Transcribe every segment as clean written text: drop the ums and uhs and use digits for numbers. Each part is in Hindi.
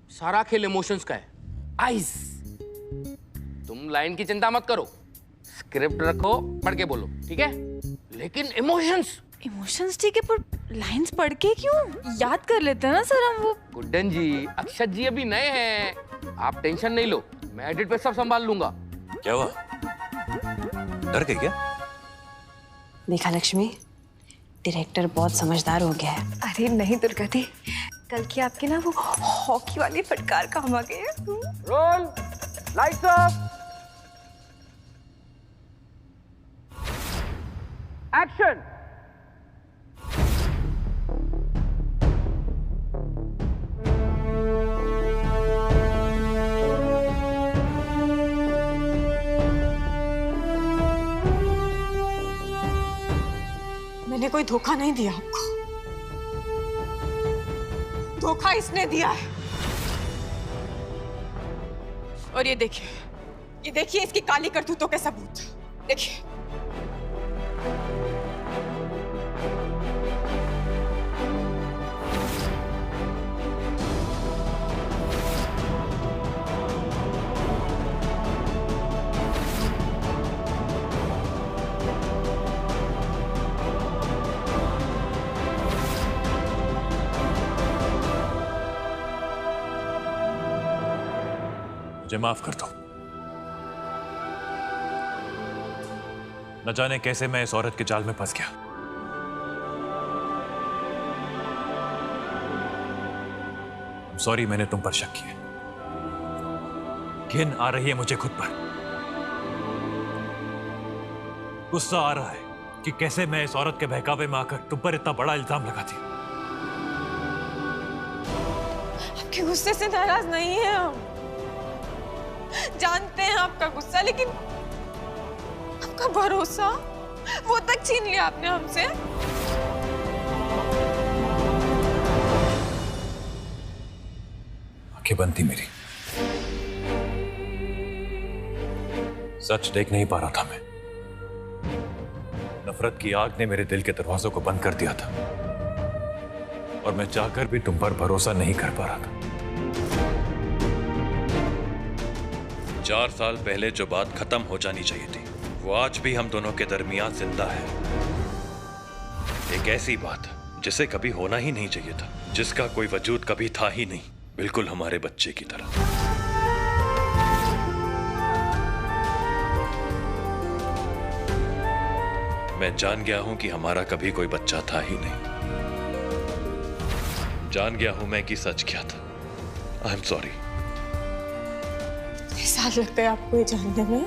सारा खेल इमोशंस का है। आइस, तुम लाइन की चिंता मत करो, स्क्रिप्ट रखो, पढ़ के बोलो, ठीक है? लेकिन इमोशंस ठीक है, पर लाइंस पढ़ के क्यों? याद कर लेते हैं ना सर हम वो। गुड्डन जी, अक्षत जी अभी नए हैं, आप टेंशन नहीं लो, मैं एडिट पे सब संभाल लूंगा। क्या हुआ, डर गई क्या? देखा लक्ष्मी, डायरेक्टर बहुत समझदार हो गया है। अरे नहीं दुर्गा दी, कल की आपकी ना वो हॉकी वाली फटकार काम आ गई है। Roll, lights off, action. मैंने कोई धोखा नहीं दिया आपको, धोखा इसने दिया है। और ये देखिए इसकी काली करतूतों के सबूत। देखिए, मुझे माफ कर दो। न जाने कैसे मैं इस औरत के जाल में फंस गया। सॉरी, मैंने तुम पर शक किया। घिन आ रही है मुझे खुद पर। गुस्सा आ रहा है कि कैसे मैं इस औरत के बहकावे में आकर तुम पर इतना बड़ा इल्जाम लगाती हूं। आपके गुस्से से नाराज नहीं है हम, जानते हैं आपका गुस्सा, लेकिन आपका भरोसा वो तक छीन लिया आपने हमसे। आंखें बंद थी मेरी, सच देख नहीं पा रहा था मैं। नफरत की आग ने मेरे दिल के दरवाजों को बंद कर दिया था और मैं चाहकर भी तुम पर भरोसा नहीं कर पा रहा था। 4 साल पहले जो बात खत्म हो जानी चाहिए थी, वो आज भी हम दोनों के दरमियान जिंदा है। एक ऐसी बात जिसे कभी होना ही नहीं चाहिए था, जिसका कोई वजूद कभी था ही नहीं, बिल्कुल हमारे बच्चे की तरह। मैं जान गया हूं कि हमारा कभी कोई बच्चा था ही नहीं। जान गया हूं मैं कि सच क्या था। I am sorry. साल लगता है आपको ये जानने में?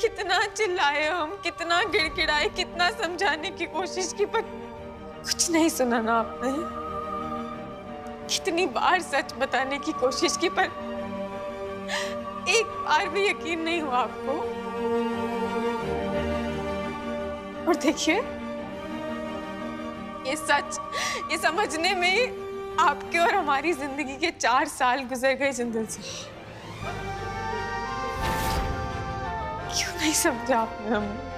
कितना चिल्लाए हम, कितना गिड़गिड़ाए, कितना समझाने की कोशिश की, पर कुछ नहीं सुना ना आपने। कितनी बार सच बताने की कोशिश की, पर एक बार भी यकीन नहीं हुआ आपको। और देखिए, ये सच, ये समझने में आपके और हमारी जिंदगी के 4 साल गुजर गए जिंदल से। क्यों नहीं समझा आपने हमें?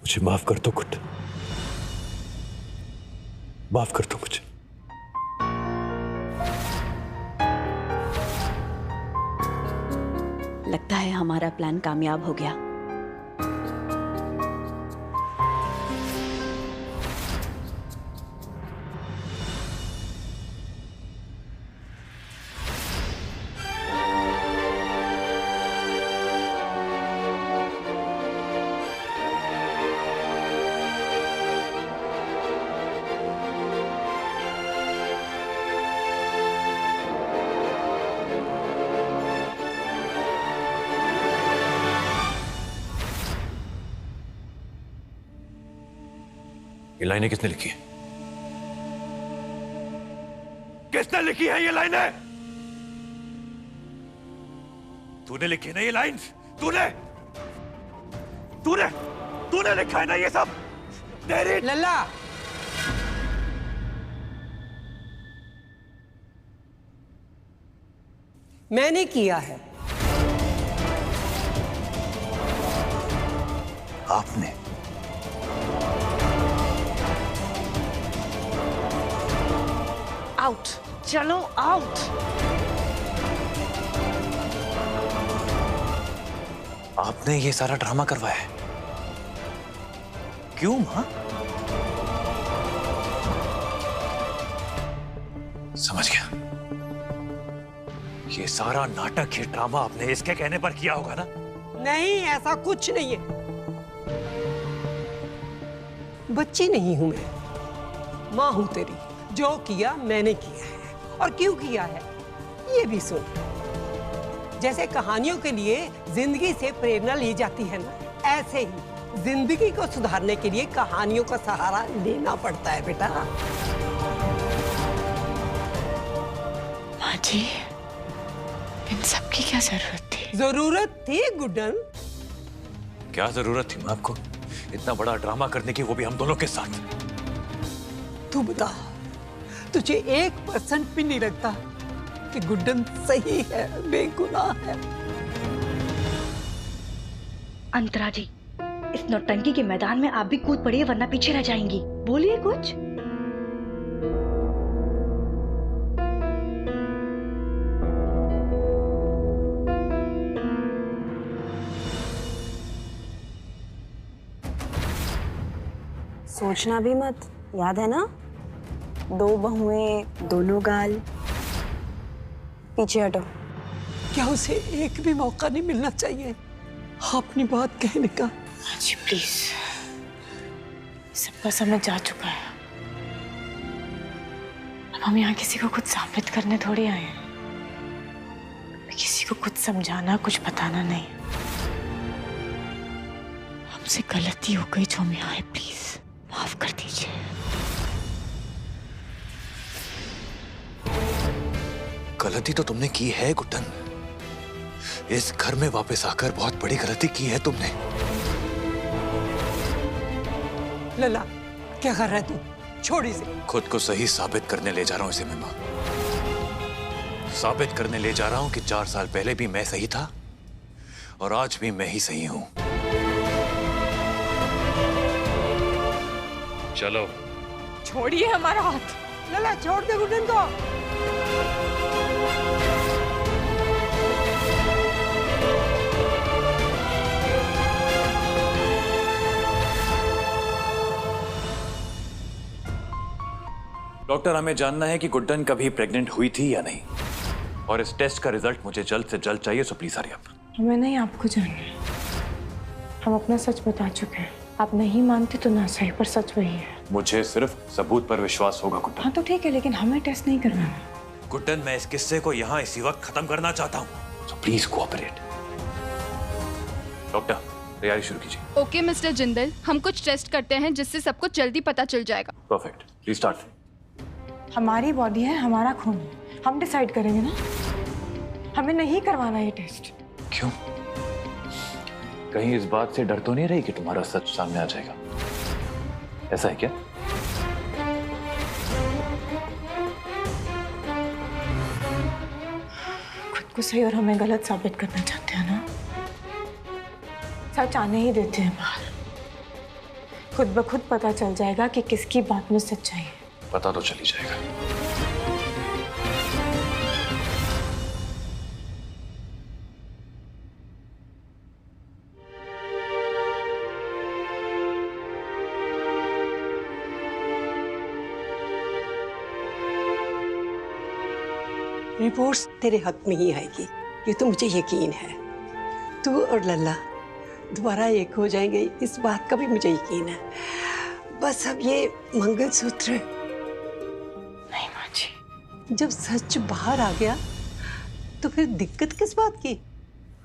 मुझे माफ कर दो गुड, माफ कर दो मुझे। लगता है हमारा प्लान कामयाब हो गया। लाइनें किसने लिखी है? किसने लिखी है ये लाइनें? तूने लिखी ना ये लाइन्स? तूने तूने तूने लिखा है ना ये सब? तेरी लल्ला, मैंने किया है। आपने? आउट, चलो आउट। आपने ये सारा ड्रामा करवाया है? क्यों मां? समझ गया। ये सारा नाटक, ये ड्रामा आपने इसके कहने पर किया होगा ना? नहीं, ऐसा कुछ नहीं है। बच्ची नहीं हूं मैं, मां हूं तेरी। जो किया मैंने किया है। और क्यों किया है ये भी सुन। जैसे कहानियों के लिए जिंदगी से प्रेरणा ली जाती है ना, ऐसे ही जिंदगी को सुधारने के लिए कहानियों का सहारा लेना पड़ता है बेटा। माँ जी, इन सब की क्या जरूरत थी? जरूरत थी गुड्डन। क्या जरूरत थी मां आपको इतना बड़ा ड्रामा करने की, वो भी हम दोनों के साथ? तू बता, तुझे 1% भी नहीं लगता कि गुड्डन सही है, बेगुनाह है? अंतरा जी, इस नौटंकी के मैदान में आप भी कूद पड़िए वरना पीछे रह जाएंगी। बोलिए कुछ। सोचना भी मत, याद है ना? 2 बहुएं, दोनों गाल। पीछे हटो। क्या उसे एक भी मौका नहीं मिलना चाहिए अपनी बात कहने का? माँ जी प्लीज, सबका समझ जा चुका है। अब हम यहाँ किसी को कुछ साबित करने थोड़ी आए हैं। किसी को कुछ समझाना, कुछ बताना नहीं। हमसे गलती हो गई जो हम यहाँ आए, प्लीज माफ कर दीजिए। गलती तो तुमने की है गुड्डन। इस घर में वापस आकर बहुत बड़ी गलती की है तुमने। लला, क्या कर रहा है तू? छोड़ इसे। खुद को सही साबित करने ले जा रहा हूं इसे मैं मां। साबित करने ले जा रहा हूं कि 4 साल पहले भी मैं सही था और आज भी मैं ही सही हूं। चलो। छोड़िए हमारा हाथ। लला, छोड़ दे गुड्डन को। डॉक्टर, हमें जानना है कि गुड्डन कभी प्रेग्नेंट हुई थी या नहीं, और इस टेस्ट का रिजल्ट मुझे जल्द से जल्द चाहिए। So please hurry up. हमें नहीं, आपको जानना है। हम अपना सच बता चुके हैं। आप नहीं मानते तो ना सही, पर सच वही है। मुझे सिर्फ सबूत पर विश्वास होगा गुड्डन। हाँ तो ठीक है, लेकिन हमें टेस्ट नहीं करवाना। गुड्डन, मैं इस किस्से को यहाँ इसी वक्त खत्म करना चाहता हूँ। So please cooperate. डॉक्टर, तैयारी शुरू कीजिए। ओके मिस्टर जिंदल, हम कुछ टेस्ट करते हैं जिससे सब कुछ जल्दी पता चल जाएगा। Perfect, please start. हमारी बॉडी है, हमारा खून है, हम डिसाइड करेंगे ना। हमें नहीं करवाना ये टेस्ट। क्यों? कहीं इस बात से डर तो नहीं रही कि तुम्हारा सच सामने आ जाएगा? ऐसा है क्या? खुद को सही और हमें गलत साबित करना चाहते हैं ना। सच आने ही देते हैं बाहर। खुद ब खुद पता चल जाएगा कि किसकी बात में सच्चाई है। पता तो चली जाएगा। रिपोर्ट्स तेरे हक में ही आएगी, ये तो मुझे यकीन है। तू और लल्ला दोबारा एक हो जाएंगे, इस बात का भी मुझे यकीन है। बस अब ये मंगलसूत्र, नहीं माँ जी, जब सच बाहर आ गया तो फिर दिक्कत किस बात की?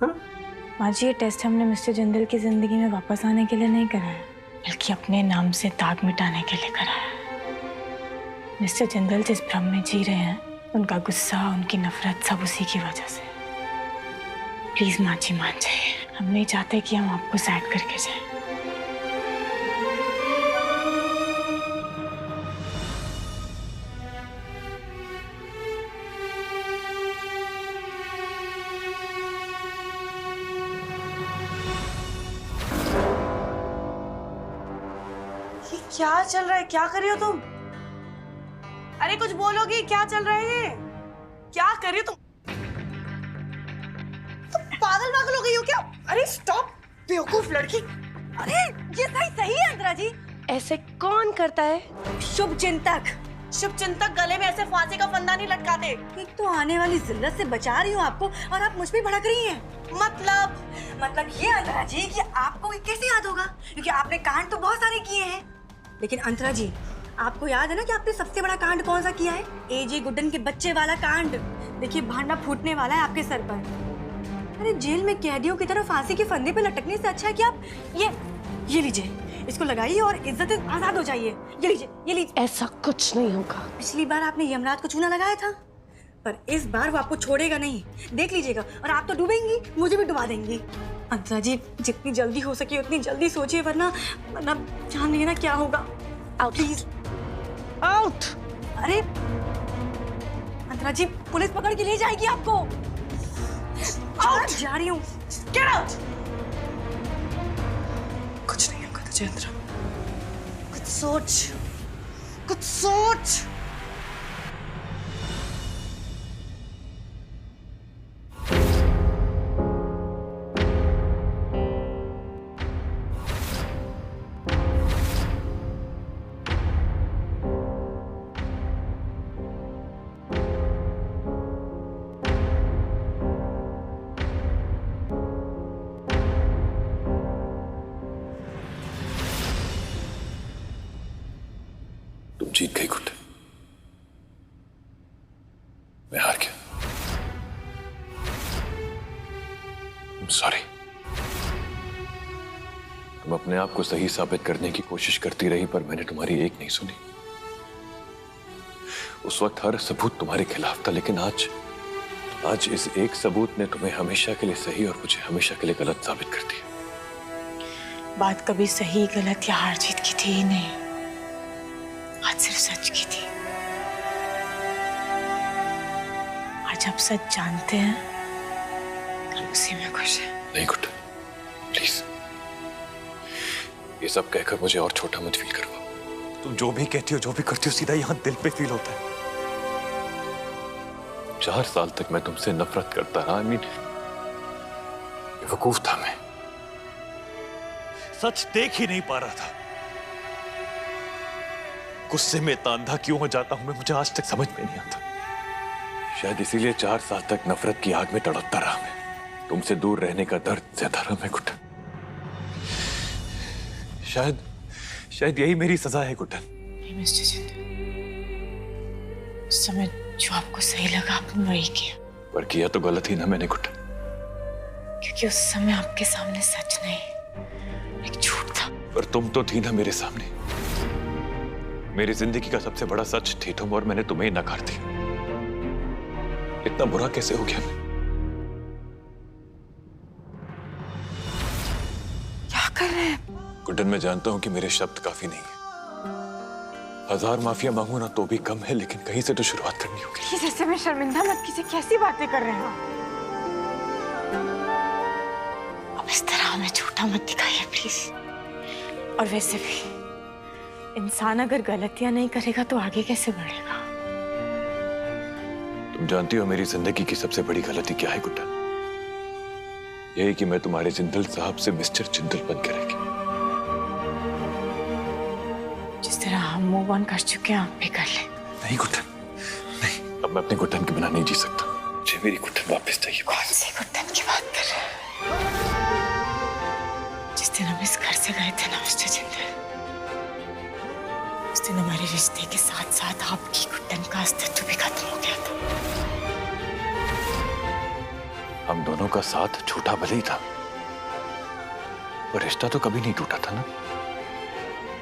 हाँ? माँ जी, ये टेस्ट हमने मिस्टर जिंदल की जिंदगी में वापस आने के लिए नहीं कराया। बल्कि अपने नाम से दाग मिटाने के लिए करा है। मिस्टर जिंदल जिस भ्रम में जी रहे हैं, उनका गुस्सा, उनकी नफरत सब उसी की वजह से। प्लीज माँ जी मान जाइए, हम नहीं चाहते कि हम आपको सैड करके जाएं। क्या चल रहा है? क्या कर रही हो तुम? अरे कुछ बोलोगी? क्या चल रहा है? क्या कर रही हो तुम? पागल पागल हो गई हो क्या? अरे स्टॉप बेवकूफ लड़की। अरे ये सही है अंतरा जी। ऐसे कौन करता है? शुभ चिंतक। शुभ चिंतक गले में ऐसे फांसी का फंदा नहीं लटकाते। एक तो आने वाली जिल्लत से बचा रही हूँ आपको और आप मुझ पे भड़क रही हैं। मतलब ये अंतरा जी कि आपको ये कैसे याद होगा, क्योंकि आपने कांड तो बहुत सारे किए हैं। लेकिन अंतरा जी, आपको याद है ना कि आपने सबसे बड़ा कांड कौन सा किया है? एजे गुड्डन के बच्चे वाला कांड। देखिए भांडा फूटने वाला है आपके सर पर। अरे जेल में कैदियों की तरह फांसी के फंदे पे लटकने से अच्छा है कि आप ये लीजिए, इसको लगाइए और इज्जत से आजाद हो जाइए। ये लीजिए। ऐसा कुछ नहीं होगा। पिछली बार आपने यमराज को चूना लगाया था, पर इस बार वो आपको छोड़ेगा नहीं, देख लीजिएगा। और आप तो डूबेंगी, मुझे भी डुबा देंगी। अंतरा जी, जितनी जल्दी हो सके उतनी जल्दी सोचिए, वरना जान लेना क्या होगा। Out please, out. अरे अंतरा जी, पुलिस पकड़ के ले जाएगी आपको। आउट जा रही हूँ। Get out. कुछ नहीं होगा तुझे अंतरा। कुछ सोच। जीत गई गुड्डन, मैं हार गया। सॉरी। तुम अपने आप को सही साबित करने की कोशिश करती रही, पर मैंने तुम्हारी एक नहीं सुनी। उस वक्त हर सबूत तुम्हारे खिलाफ था, लेकिन आज इस एक सबूत ने तुम्हें हमेशा के लिए सही और मुझे हमेशा के लिए गलत साबित कर दिया। बात कभी सही गलत या हार जीत की थी ही नहीं, आज सिर्फ सच की थी। आज आप सच जानते हैं, हम उसी में खुश हैं। नहीं गुड्डन, प्लीज ये सब कहकर मुझे और छोटा मत फील करवाओ। तुम जो भी कहती हो, जो भी करती हो, सीधा यहाँ दिल पे फील होता है। 4 साल तक मैं तुमसे नफरत करता रहा। बेवकूफ था मैं, सच देख ही नहीं पा रहा था। गुस्से में इतना अंधा क्यों हो जाता हूं मैं, मुझे आज तक समझ में नहीं आता। शायद इसीलिए 4 साल तक नफरत की आग में तड़पता रहा मैं। तुमसे दूर रहने का दर्द ज्यादा रहा मैं गुड्डन। शायद यही मेरी सजा है गुड्डन। नहीं मिस्टर जिंदल, उस समय जो आपको सही लगा आपने वही किया। पर किया तो गलत ही ना मैंने गुड्डन। क्योंकि उस समय आपके सामने सच नहीं, एक झूठ था। पर तुम तो थी ना मेरे सामने। मेरी जिंदगी का सबसे बड़ा सच थी तुम, और मैंने तुम्हें नकार दिया। इतना बुरा कैसे हो गया मैं? क्या कर रहे हैं? गुड्डन, मैं जानता हूं कि मेरे शब्द काफी नहीं है। 1000 माफिया मांगू ना तो भी कम है, लेकिन कहीं से तो शुरुआत करनी होगी। प्लीज ऐसे में शर्मिंदा मत कीजिए, कैसी बातें कर रहे हो? अब इस तरह हमें झूठा मत दिखाइए प्लीज। और वैसे भी इंसान अगर गलतियां नहीं करेगा तो आगे कैसे बढ़ेगा? तुम जानती हो मेरी जिंदगी की सबसे बड़ी गलती क्या है गुड्डन? यही कि मैं तुम्हारे जिंदल साहब से मिस्टर जिंदल बन के रह गया। जिस तरह हम मूव ऑन कर चुके हैं, आप भी कर ले। नहीं गुड्डन, नहीं। अब मैं अपने गुड्डन के बिना नहीं जी सकता। मुझे मेरी गुड्डन वापस चाहिए। कौन सी गुड्डन की बात कर रहे हैं? जिस दिन हम इस घर से गए थे ना मिस्टर जिंदल, उस दिन हमारे रिश्ते के साथ साथ आपकी गुड्डन का अस्तित्व भी खत्म हो गया था। हम दोनों का साथ झूठा भले ही था, पर रिश्ता तो कभी नहीं टूटा था ना।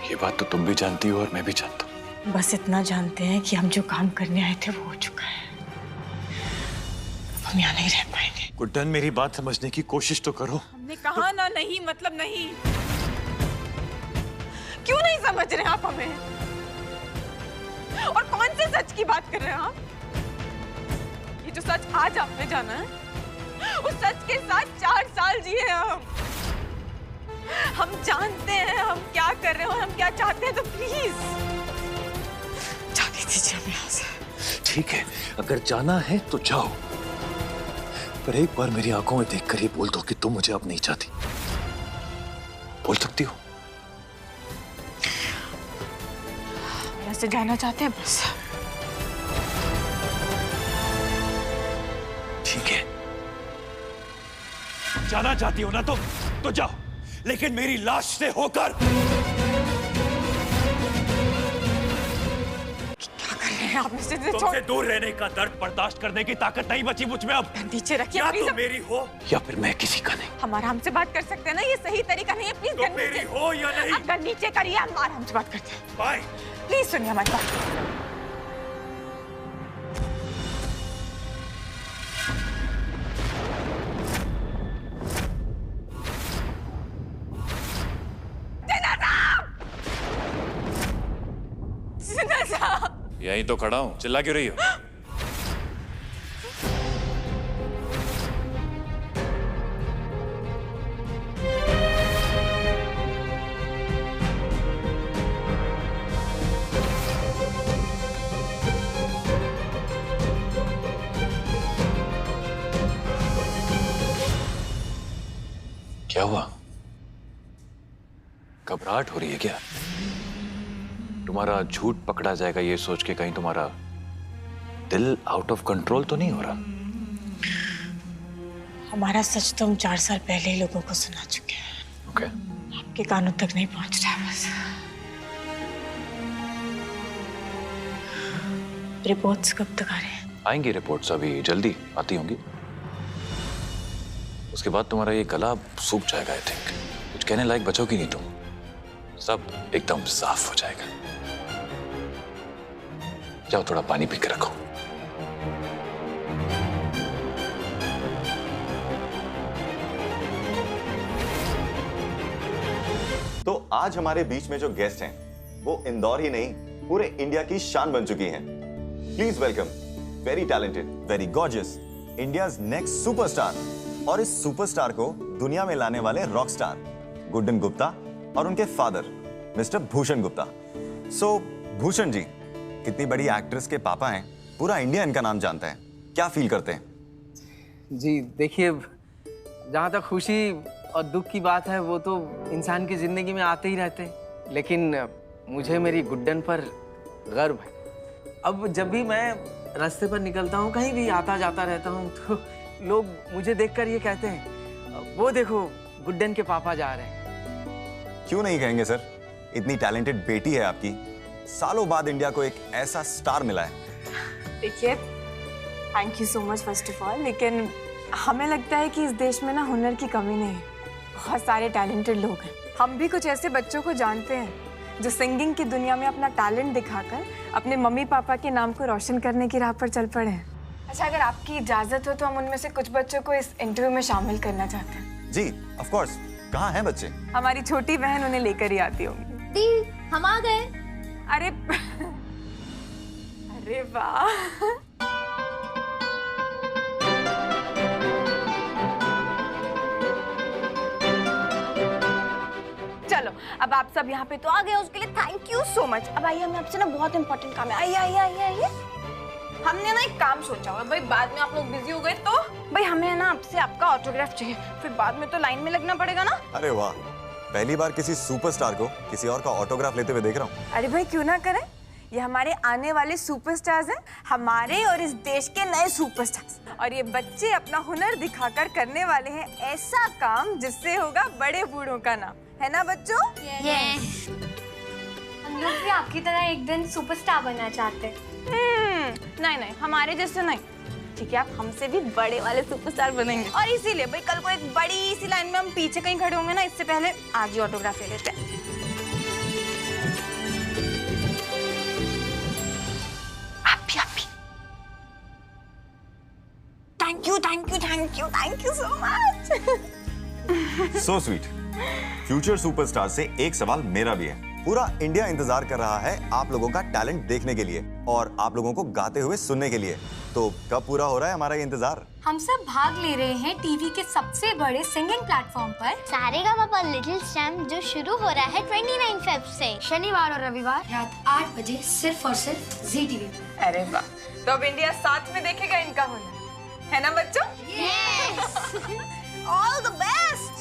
ये बात तो तुम भी जानती हो और मैं भी जानता हूँ। बस इतना जानते हैं कि हम जो काम करने आए थे वो हो चुका है। हम यहाँ नहीं रह पाएंगे। गुड्डन, मेरी बात समझने की कोशिश तो करो। हमने कहा ना नहीं मतलब नहीं। क्यों नहीं समझ रहे आप हमें? और कौन से सच की बात कर रहे हैं आप? ये जो सच आज आपने जाना है, उस सच के साथ 4 साल जिए हम जानते हैं हम क्या कर रहे हैं और हम क्या चाहते हैं, तो प्लीज जाने दीजिए हमें यहाँ से। ठीक है, अगर जाना है तो जाओ, पर एक बार मेरी आंखों में देखकर ही बोल दो कि तुम मुझे अब नहीं चाहती। बोल सकती हो? ऐसे जाना चाहते हैं बस। ठीक है, जाना चाहती हो ना तो जाओ, लेकिन मेरी लाश से होकर। क्या कर रहे हैं आप? तुमसे दूर रहने का दर्द बर्दाश्त करने की ताकत नहीं बची मुझ में अब। नीचे रखिए। या तो मेरी हो या फिर मैं किसी का नहीं। हम आराम से बात कर सकते हैं ना, ये सही तरीका नहीं है। प्लीज तो मेरी हो या नहीं? आप गन नीचे करिए, हम आराम से बात करते हैं। बाय। प्लीज सुनिए हमारी बात। यहीं तो खड़ा हूं, चिल्ला क्यों रही हो? क्या हुआ? घबराहट हो रही है क्या? तुम्हारा झूठ पकड़ा जाएगा ये सोच के कहीं तुम्हारा दिल आउट ऑफ कंट्रोल तो नहीं हो रहा? हमारा सच तो हम 4 साल पहले ही लोगों को सुना चुके हैं। ओके। आपके कानों तक नहीं पहुंच रहा है बस। रिपोर्ट्स कब तक आ रहे हैं? आएंगी रिपोर्ट्स, अभी जल्दी आती होंगी। उसके बाद तुम्हारा ये गला सूख जाएगा। आई थिंक कुछ कहने लायक बचोगी नहीं तुम, सब एकदम साफ हो जाएगा। जाओ थोड़ा पानी पी के रखो। तो आज हमारे बीच में जो गेस्ट हैं वो इंदौर ही नहीं पूरे इंडिया की शान बन चुकी हैं। Please welcome very talented, very gorgeous, India's next superstar और इस सुपरस्टार को दुनिया में लाने वाले रॉक स्टार गुड्डन गुप्ता और उनके फादर मिस्टर भूषण गुप्ता। सो भूषण जी, कितनी बड़ी एक्ट्रेस के पापा हैं, पूरा इंडिया इनका नाम जानता है, क्या फील करते हैं? जी देखिए, जहाँ तक खुशी और दुख की बात है वो तो इंसान की जिंदगी में आते ही रहते हैं, लेकिन मुझे मेरी गुड्डन पर गर्व है। अब जब भी मैं रास्ते पर निकलता हूँ, कहीं भी आता जाता रहता हूँ, तो लोग मुझे देखकर ये कहते हैं, वो देखो गुड्डन के पापा जा रहे हैं। क्यों नहीं कहेंगे सर, इतनी टैलेंटेड बेटी है आपकी, सालों बाद इंडिया को एक ऐसा स्टार मिला है। देखिए, thank you so much first of all, लेकिन हमें लगता है कि इस देश में ना हुनर की कमी नहीं है, बहुत सारे टैलेंटेड लोग हैं। हम भी कुछ ऐसे बच्चों को जानते हैं जो सिंगिंग की दुनिया में अपना टैलेंट दिखाकर अपने मम्मी पापा के नाम को रोशन करने की राह पर चल पड़े हैं। अच्छा, अगर आपकी इजाजत हो तो हम उनमें से कुछ बच्चों को इस इंटरव्यू में शामिल करना चाहते हैं। जी ऑफ कोर्स, कहाँ हैं बच्चे? हमारी छोटी बहन उन्हें लेकर ही आती होंगी। दी, हम आ गए। अरे अरे वाह, चलो अब आप सब यहाँ पे तो आ गए, उसके लिए थैंक यू सो मच। अब आइए, हमें आपसे ना बहुत इंपॉर्टेंट काम है। आइए आइए आइए आइए। हमने ना एक काम सोचा हुआ भाई, बाद में आप लोग बिजी हो गए तो भाई हमें ना आपसे आपका ऑटोग्राफ चाहिए, फिर बाद में तो लाइन में लगना पड़ेगा ना। अरे वाह, पहली बार किसी सुपरस्टार को किसी और का ऑटोग्राफ लेते हुए देख रहा हूँ। अरे भाई क्यों ना करें, ये हमारे आने वाले सुपरस्टार्स हैं, हमारे और इस देश के नए सुपरस्टार्स। और ये बच्चे अपना हुनर दिखाकर करने वाले हैं ऐसा काम जिससे होगा बड़े बूढ़ों का नाम, है ना बच्चों? यस। हम लोग भी आपकी तरह एक दिन सुपरस्टार बनना चाहते हैं। नहीं नहीं, हमारे जैसे नहीं, ठीक है? आप हमसे भी बड़े वाले सुपरस्टार बनेंगे। और इसीलिए भाई कल को एक बड़ी सी लाइन में हम पीछे कहीं खड़े होंगे ना, इससे पहले आज ही ऑटोग्राफ ले लेते हैं। Thank you so much. So sweet. Future superstar से एक सवाल मेरा भी है। पूरा इंडिया इंतजार कर रहा है आप लोगों का टैलेंट देखने के लिए और आप लोगों को गाते हुए सुनने के लिए। तो कब पूरा हो रहा है हमारा ये इंतजार? हम सब भाग ले रहे हैं टीवी के सबसे बड़े सिंगिंग प्लेटफॉर्म पर सारेगामापा लिटिल चैम्प, जो शुरू हो रहा है 29 फेब से, शनिवार और रविवार रात 8 बजे सिर्फ और सिर्फ जी टीवी पर। अरे वाह, तो अब इंडिया साथ में देखेगा इनका हुनर, है ना बच्चों? यस। All the best.